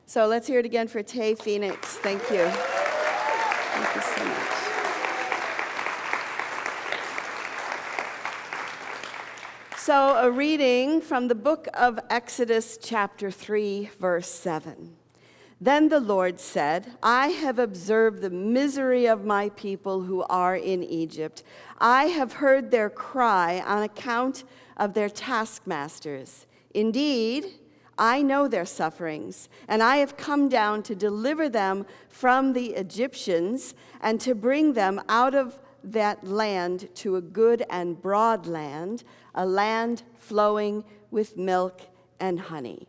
So let's hear it again for Tay Phoenix. Thank you. Thank you so much. So a reading from the book of Exodus chapter 3, verse 7. Then the Lord said, I have observed the misery of my people who are in Egypt. I have heard their cry on account of their taskmasters. Indeed, I know their sufferings, and I have come down to deliver them from the Egyptians and to bring them out of that land to a good and broad land, a land flowing with milk and honey.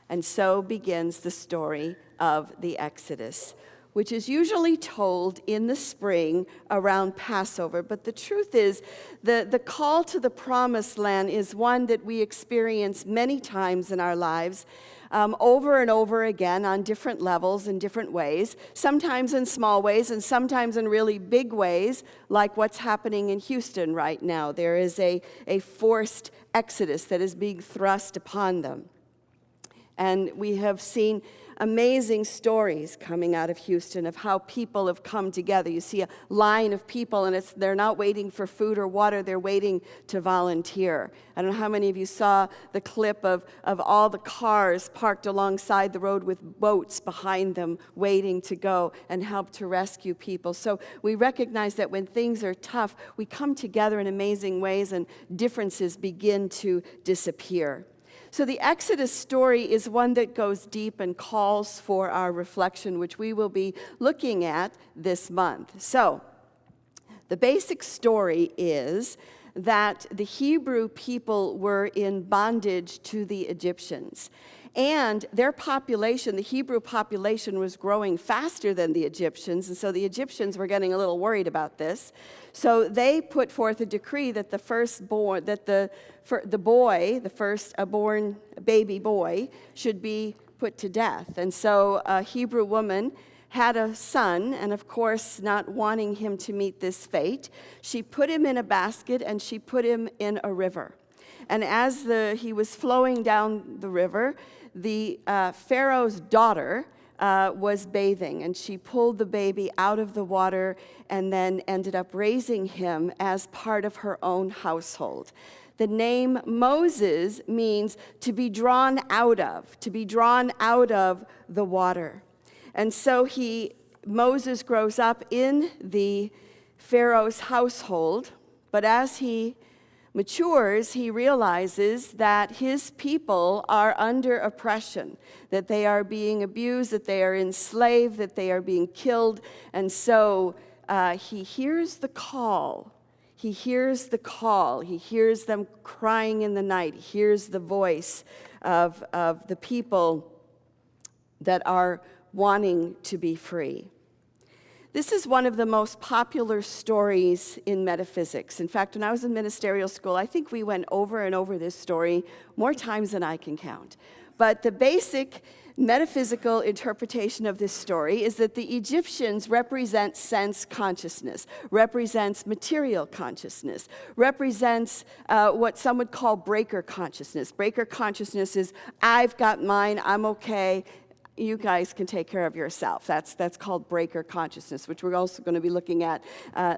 And so begins the story of the Exodus, which is usually told in the spring around Passover. But the truth is, the call to the promised land is one that we experience many times in our lives, over and over again on different levels in different ways, sometimes in small ways and sometimes in really big ways, like what's happening in Houston right now. There is a forced exodus that is being thrust upon them. And we have seen amazing stories coming out of Houston of how people have come together. You see a line of people, and they're not waiting for food or water, they're waiting to volunteer. I don't know how many of you saw the clip of all the cars parked alongside the road with boats behind them waiting to go and help to rescue people. So we recognize that when things are tough, we come together in amazing ways and differences begin to disappear. So the Exodus story is one that goes deep and calls for our reflection, which we will be looking at this month. So the basic story is that the Hebrew people were in bondage to the Egyptians. And their population, the Hebrew population, was growing faster than the Egyptians, and so the Egyptians were getting a little worried about this. So they put forth a decree that the firstborn, that the born baby boy, should be put to death. And so a Hebrew woman had a son, and of course, not wanting him to meet this fate, she put him in a basket and she put him in a river. And as he was flowing down the river, the Pharaoh's daughter was bathing, and she pulled the baby out of the water and then ended up raising him as part of her own household. The name Moses means to be drawn out of the water. And so Moses grows up in the Pharaoh's household, but as he matures, he realizes that his people are under oppression, that they are being abused, that they are enslaved, that they are being killed. And so he hears the call. He hears the call. He hears them crying in the night. He hears the voice of the people that are wanting to be free. This is one of the most popular stories in metaphysics. In fact, when I was in ministerial school, I think we went over and over this story more times than I can count. But the basic metaphysical interpretation of this story is that the Egyptians represent sense consciousness, represents material consciousness, represents what some would call breaker consciousness. Breaker consciousness is, I've got mine, I'm okay, you guys can take care of yourself. That's called breaker consciousness, which we're also going to be looking at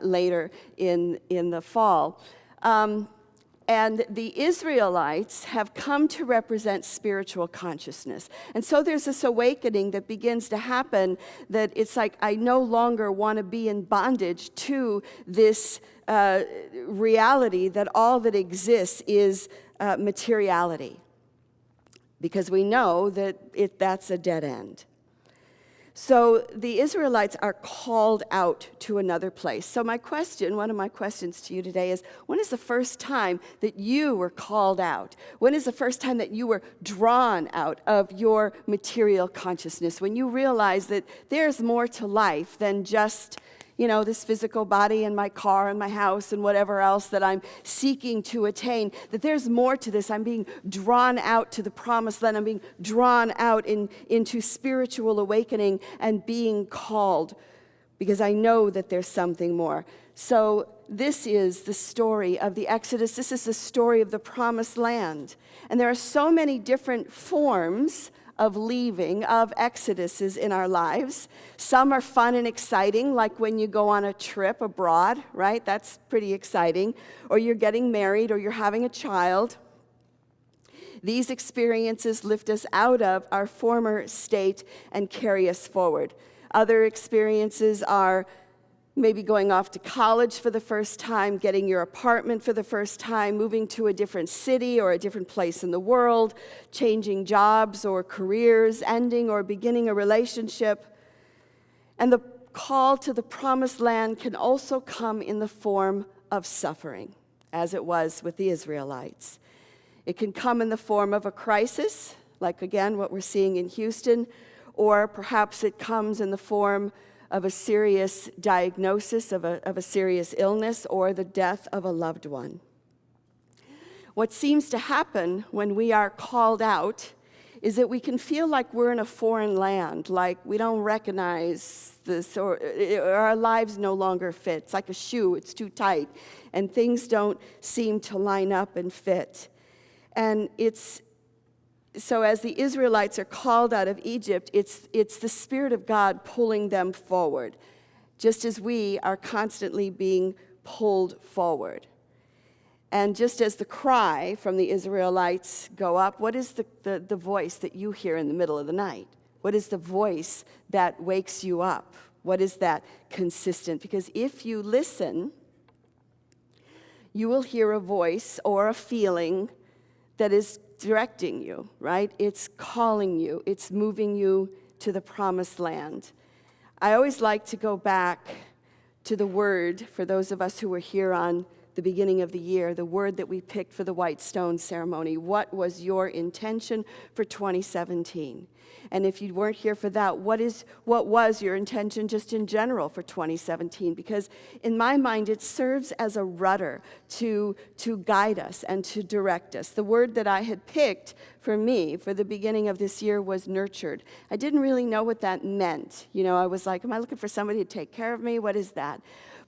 later in the fall. And the Israelites have come to represent spiritual consciousness. And so there's this awakening that begins to happen, that it's like, I no longer want to be in bondage to this reality that all that exists is materiality. Because we know that that's a dead end. So the Israelites are called out to another place. So one of my questions to you today is, when is the first time that you were called out? When is the first time that you were drawn out of your material consciousness? When you realize that there's more to life than just, this physical body and my car and my house and whatever else that I'm seeking to attain, that there's more to this. I'm being drawn out to the promised land. I'm being drawn out into spiritual awakening and being called, because I know that there's something more. So this is the story of the Exodus. This is the story of the promised land. And there are so many different forms of leaving, of exoduses in our lives. Some are fun and exciting, like when you go on a trip abroad, right? That's pretty exciting. Or you're getting married, or you're having a child. These experiences lift us out of our former state and carry us forward. Other experiences are maybe going off to college for the first time, getting your apartment for the first time, moving to a different city or a different place in the world, changing jobs or careers, ending or beginning a relationship. And the call to the promised land can also come in the form of suffering, as it was with the Israelites. It can come in the form of a crisis, like again what we're seeing in Houston, or perhaps it comes in the form of a serious diagnosis of a serious illness or the death of a loved one. What seems to happen when we are called out is that we can feel like we're in a foreign land, like we don't recognize this, or our lives no longer fit. It's like a shoe, it's too tight, and things don't seem to line up and fit. And so as the Israelites are called out of Egypt, it's the Spirit of God pulling them forward, just as we are constantly being pulled forward. And just as the cry from the Israelites go up, what is the voice that you hear in the middle of the night? What is the voice that wakes you up? What is that consistent? Because if you listen, you will hear a voice or a feeling that is directing you, right? It's calling you. It's moving you to the promised land. I always like to go back to the word, for those of us who were here on the beginning of the year, the word that we picked for the White Stone ceremony. What was your intention for 2017? And if you weren't here for that, what was your intention just in general for 2017? Because in my mind, it serves as a rudder to guide us and to direct us. The word that I had picked for me for the beginning of this year was nurtured. I didn't really know what that meant. I was like, am I looking for somebody to take care of me? What is that?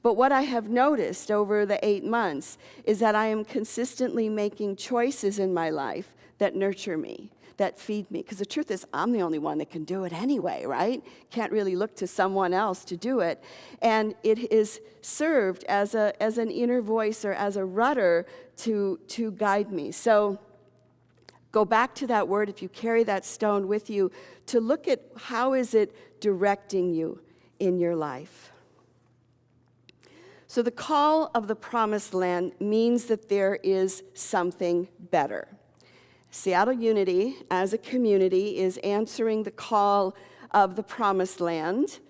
But what I have noticed over the 8 months is that I am consistently making choices in my life that nurture me, that feed me. Because the truth is, I'm the only one that can do it anyway, right? Can't really look to someone else to do it. And it is served as an inner voice or as a rudder to guide me. So go back to that word, if you carry that stone with you, to look at how is it directing you in your life. So the call of the promised land means that there is something better. Seattle Unity, as a community, is answering the call of the promised land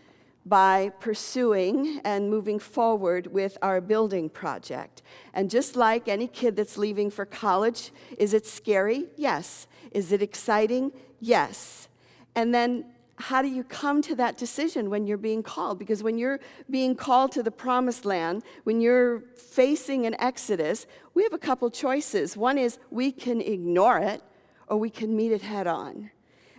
by pursuing and moving forward with our building project. And just like any kid that's leaving for college, is it scary? Yes. Is it exciting? Yes. And then how do you come to that decision when you're being called? Because when you're being called to the promised land, when you're facing an exodus, we have a couple choices. One is we can ignore it, or we can meet it head on.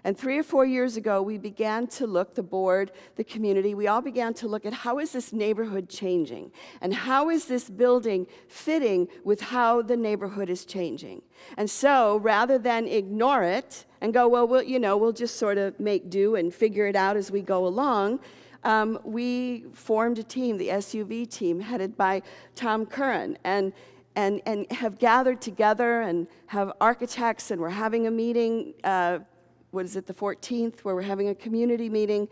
And 3 or 4 years ago, we began to look, the board, the community, we all began to look at how is this neighborhood changing? And how is this building fitting with how the neighborhood is changing? And so, rather than ignore it and go, well, we'll just sort of make do and figure it out as we go along, we formed a team, the SUV team, headed by Tom Curran, and have gathered together and have architects, and we're having a meeting, the 14th, where we're having a community meeting.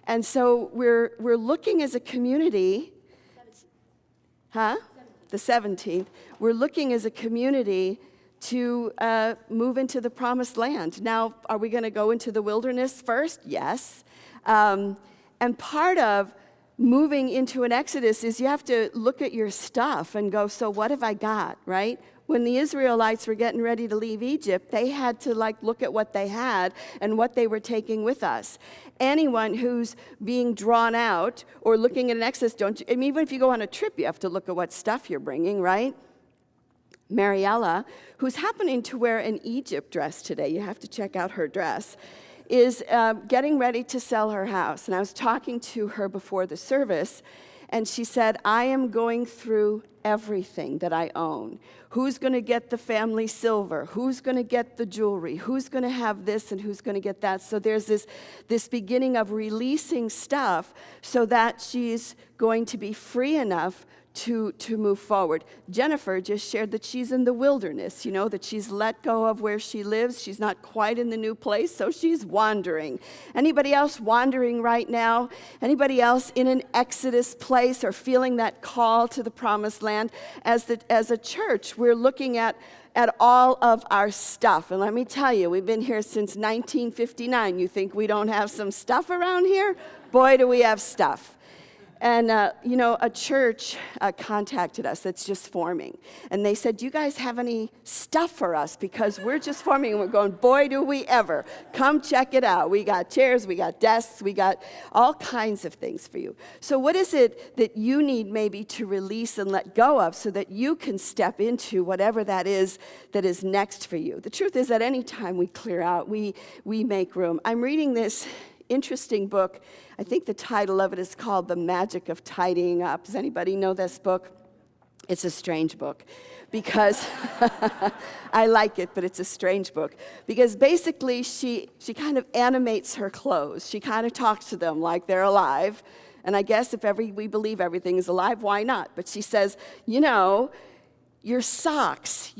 And so we're looking as a community, the 17th, we're looking as a community to move into the promised land. Now, are we going to go into the wilderness first? Yes. And part of moving into an exodus is you have to look at your stuff and go, so what have I got, right? When the Israelites were getting ready to leave Egypt, they had to look at what they had and what they were taking with us. Anyone who's being drawn out or looking at an exodus, even if you go on a trip, you have to look at what stuff you're bringing, right? Mariella, who's happening to wear an Egypt dress today, you have to check out her dress, is getting ready to sell her house. And I was talking to her before the service, and she said, I am going through everything that I own. Who's going to get the family silver? Who's going to get the jewelry? Who's going to have this and who's going to get that? So there's this beginning of releasing stuff so that she's going to be free enough to move forward. Jennifer just shared that she's in the wilderness, that she's let go of where she lives. She's not quite in the new place, so she's wandering. Anybody else wandering right now? Anybody else in an Exodus place or feeling that call to the promised land? As a church, we're looking at all of our stuff. And let me tell you, we've been here since 1959. You think we don't have some stuff around here? Boy, do we have stuff. And, a church contacted us that's just forming. And they said, do you guys have any stuff for us? Because we're just forming, and we're going, boy, do we ever. Come check it out. We got chairs, we got desks, we got all kinds of things for you. So what is it that you need maybe to release and let go of so that you can step into whatever that is next for you? The truth is, at any time we clear out, we make room. I'm reading this interesting book. I think the title of it is called The Magic of Tidying Up. Does anybody know this book? It's a strange book because I like it, but it's a strange book because basically she kind of animates her clothes. She kind of talks to them like they're alive. And I guess if we believe everything is alive, why not? But she says, your socks,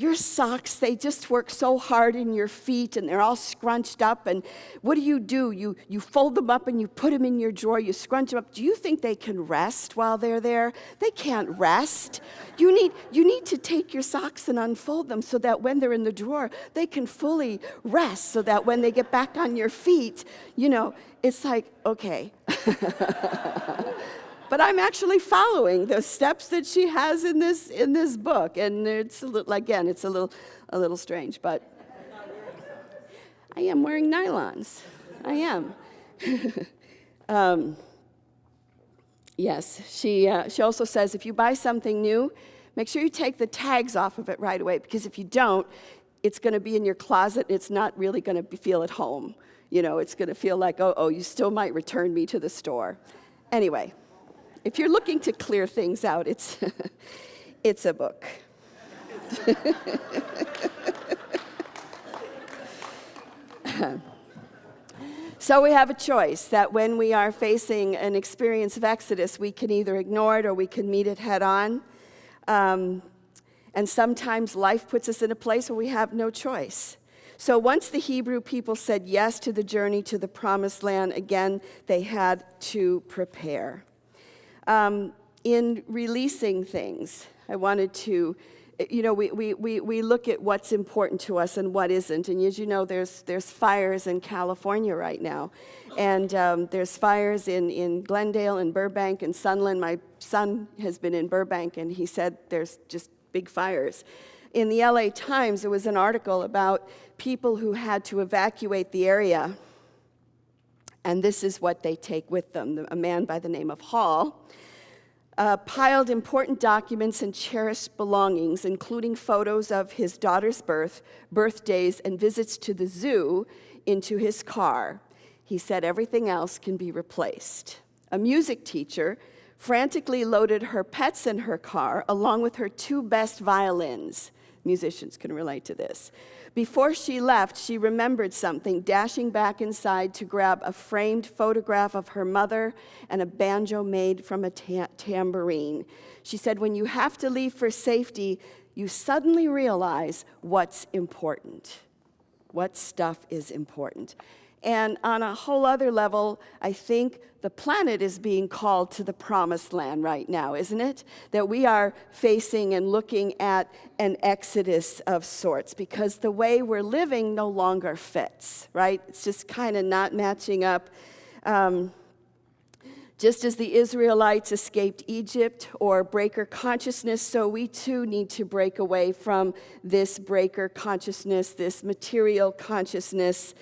they just work so hard in your feet and they're all scrunched up. And what do? You fold them up and you put them in your drawer, you scrunch them up. Do you think they can rest while they're there? They can't rest. You need to take your socks and unfold them so that when they're in the drawer, they can fully rest so that when they get back on your feet, it's like, okay. But I'm actually following the steps that she has in this book, and it's a little strange. But I am wearing nylons. I am. Yes, she also says if you buy something new, make sure you take the tags off of it right away, because if you don't, it's going to be in your closet. And it's not really going to feel at home. It's going to feel like you still might return me to the store. Anyway. If you're looking to clear things out, it's a book. So we have a choice that when we are facing an experience of Exodus, we can either ignore it or we can meet it head on. And sometimes life puts us in a place where we have no choice. So once the Hebrew people said yes to the journey to the promised land, again, they had to prepare. In releasing things, I wanted to, we look at what's important to us and what isn't. And as you know, there's fires in California right now. And there's fires in Glendale and Burbank and Sunland. My son has been in Burbank, and he said there's just big fires. In the LA Times, there was an article about people who had to evacuate the area. And this is what they take with them. A man by the name of Hall piled important documents and cherished belongings, including photos of his daughter's birthdays, and visits to the zoo, into his car. He said everything else can be replaced. A music teacher frantically loaded her pets in her car, along with her 2 best violins. Musicians can relate to this. Before she left, she remembered something, dashing back inside to grab a framed photograph of her mother and a banjo made from a tambourine. She said, when you have to leave for safety, you suddenly realize what's important. What stuff is important. And on a whole other level, I think the planet is being called to the promised land right now, isn't it? That we are facing and looking at an exodus of sorts, because the way we're living no longer fits, right? It's just kind of not matching up. Just as the Israelites escaped Egypt or breaker consciousness, so we too need to break away from this breaker consciousness, this material consciousness.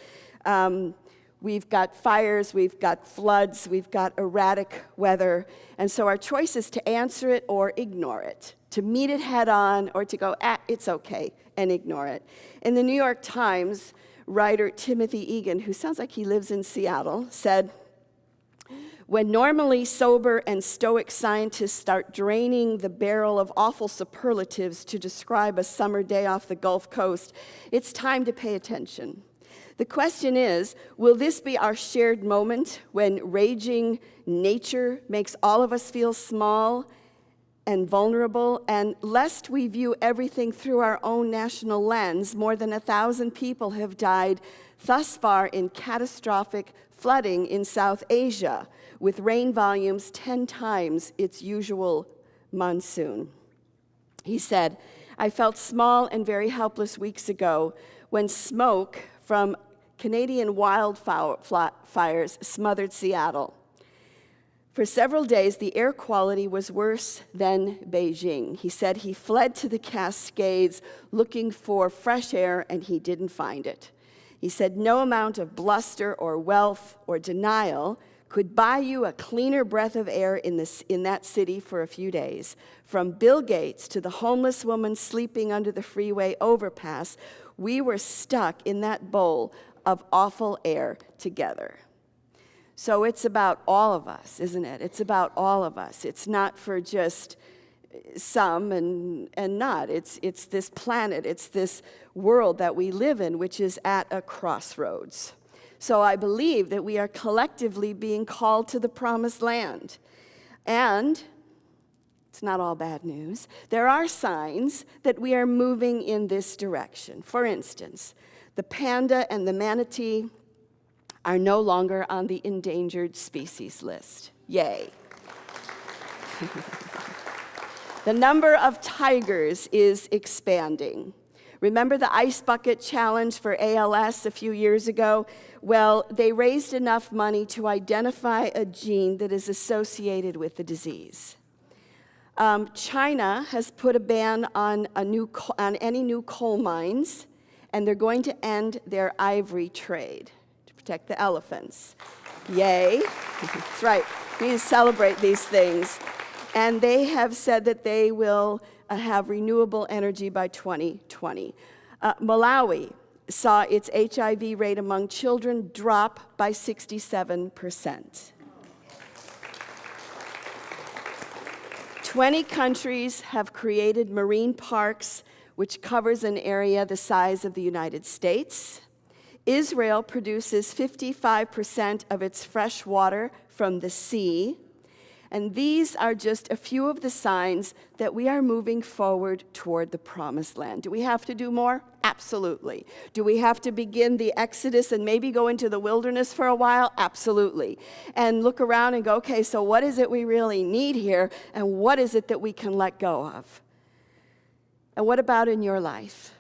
We've got fires, we've got floods, we've got erratic weather. And so our choice is to answer it or ignore it, to meet it head on or to go, it's okay, and ignore it. In the New York Times, writer Timothy Egan, who sounds like he lives in Seattle, said, When normally sober and stoic scientists start draining the barrel of awful superlatives to describe a summer day off the Gulf Coast, it's time to pay attention. The question is, will this be our shared moment when raging nature makes all of us feel small and vulnerable? And lest we view everything through our own national lens, more than 1,000 people have died thus far in catastrophic flooding in South Asia, with rain volumes 10 times its usual monsoon. He said, I felt small and very helpless weeks ago when smoke from Canadian wildfires smothered Seattle. For several days, the air quality was worse than Beijing. He said he fled to the Cascades looking for fresh air, and he didn't find it. He said no amount of bluster or wealth or denial could buy you a cleaner breath of air in that city for a few days. From Bill Gates to the homeless woman sleeping under the freeway overpass, we were stuck in that bowl of awful air together. So it's about all of us, isn't it? It's about all of us. It's not for just some and not. It's this planet, it's this world that we live in, which is at a crossroads. So I believe that we are collectively being called to the promised land. And it's not all bad news. There are signs that we are moving in this direction. For instance, the panda and the manatee are no longer on the endangered species list. Yay. The number of tigers is expanding. Remember the ice bucket challenge for ALS a few years ago? Well, they raised enough money to identify a gene that is associated with the disease. China has put a ban on any new coal mines, and they're going to end their ivory trade to protect the elephants. Yay. That's right. We need to celebrate these things. And they have said that they will have renewable energy by 2020. Malawi saw its HIV rate among children drop by 67%. 20 countries have created marine parks, which covers an area the size of the United States. Israel produces 55% of its fresh water from the sea. And these are just a few of the signs that we are moving forward toward the promised land. Do we have to do more? Absolutely. Do we have to begin the exodus and maybe go into the wilderness for a while? Absolutely. And look around and go, okay, so what is it we really need here, and what is it that we can let go of? And what about in your life?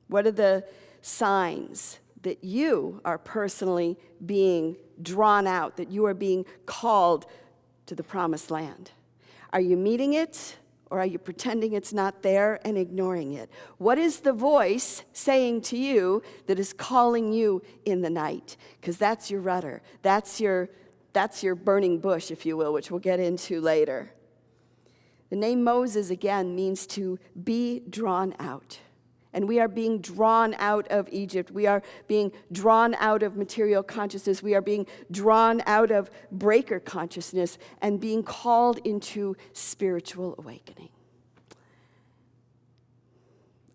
What are the signs that you are personally being drawn out, that you are being called to the promised land? Are you meeting it, or are you pretending it's not there and ignoring it? What is the voice saying to you that is calling you in the night? Because that's your rudder. That's your burning bush, if you will, which we'll get into later. The name Moses, again, means to be drawn out. And we are being drawn out of Egypt. We are being drawn out of material consciousness. We are being drawn out of breaker consciousness and being called into spiritual awakening.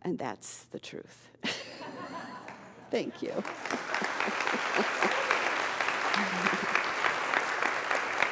And that's the truth. Thank you.